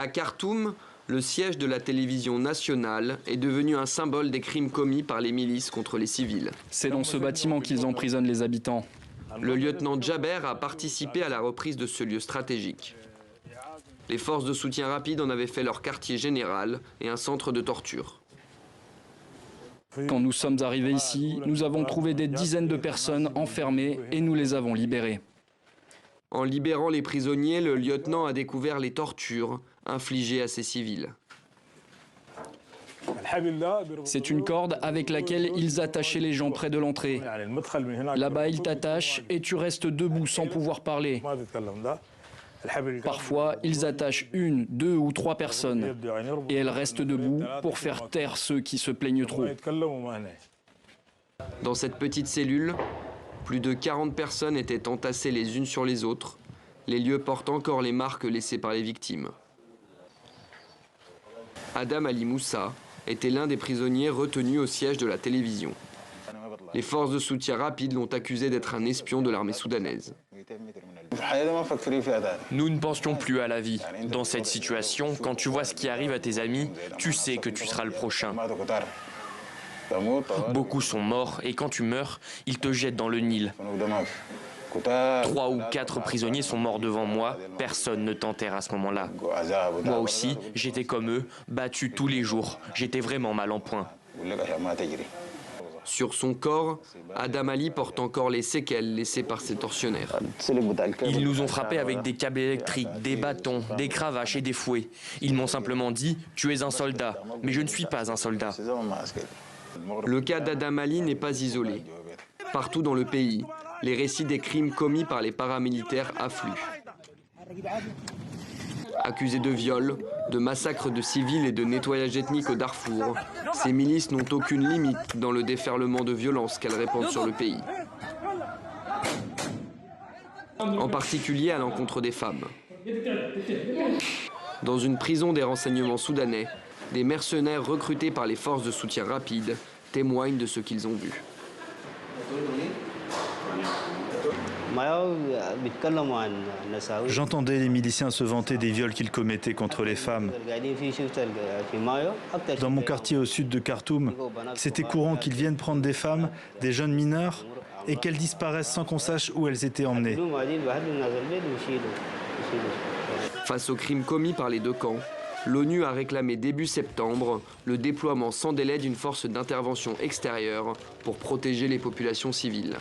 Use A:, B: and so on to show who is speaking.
A: À Khartoum, le siège de la télévision nationale est devenu un symbole des crimes commis par les milices contre les civils.
B: C'est dans ce bâtiment qu'ils emprisonnent les habitants.
A: Le lieutenant Jaber a participé à la reprise de ce lieu stratégique. Les forces de soutien rapide en avaient fait leur quartier général et un centre de torture.
B: Quand nous sommes arrivés ici, nous avons trouvé des dizaines de personnes enfermées et nous les avons libérées.
A: En libérant les prisonniers, le lieutenant a découvert les tortures infligées à ces civils.
B: C'est une corde avec laquelle ils attachaient les gens près de l'entrée. Là-bas, ils t'attachent et tu restes debout sans pouvoir parler. Parfois, ils attachent 1, 2 ou 3 personnes et elles restent debout pour faire taire ceux qui se plaignent trop.
A: Dans cette petite cellule, plus de 40 personnes étaient entassées les unes sur les autres. Les lieux portent encore les marques laissées par les victimes. Adam Ali Moussa était l'un des prisonniers retenus au siège de la télévision. Les forces de soutien rapide l'ont accusé d'être un espion de l'armée soudanaise.
C: Nous ne pensions plus à la vie. Dans cette situation, quand tu vois ce qui arrive à tes amis, tu sais que tu seras le prochain. Beaucoup sont morts et quand tu meurs, ils te jettent dans le Nil. 3 ou 4 prisonniers sont morts devant moi, personne ne t'enterre à ce moment-là. Moi aussi, j'étais comme eux, battu tous les jours, j'étais vraiment mal en point.
A: Sur son corps, Adam Ali porte encore les séquelles laissées par ses tortionnaires.
C: Ils nous ont frappés avec des câbles électriques, des bâtons, des cravaches et des fouets. Ils m'ont simplement dit « tu es un soldat », mais je ne suis pas un soldat.
A: Le cas d'Adam Ali n'est pas isolé. Partout dans le pays, les récits des crimes commis par les paramilitaires affluent. Accusés de viol, de massacres de civils et de nettoyage ethnique au Darfour, ces milices n'ont aucune limite dans le déferlement de violence qu'elles répandent sur le pays. En particulier à l'encontre des femmes. Dans une prison des renseignements soudanais, des mercenaires recrutés par les forces de soutien rapide témoignent de ce qu'ils ont vu.
D: J'entendais les miliciens se vanter des viols qu'ils commettaient contre les femmes. Dans mon quartier au sud de Khartoum, c'était courant qu'ils viennent prendre des femmes, des jeunes mineurs, et qu'elles disparaissent sans qu'on sache où elles étaient emmenées.
A: Face aux crimes commis par les deux camps, l'ONU a réclamé début septembre le déploiement sans délai d'une force d'intervention extérieure pour protéger les populations civiles.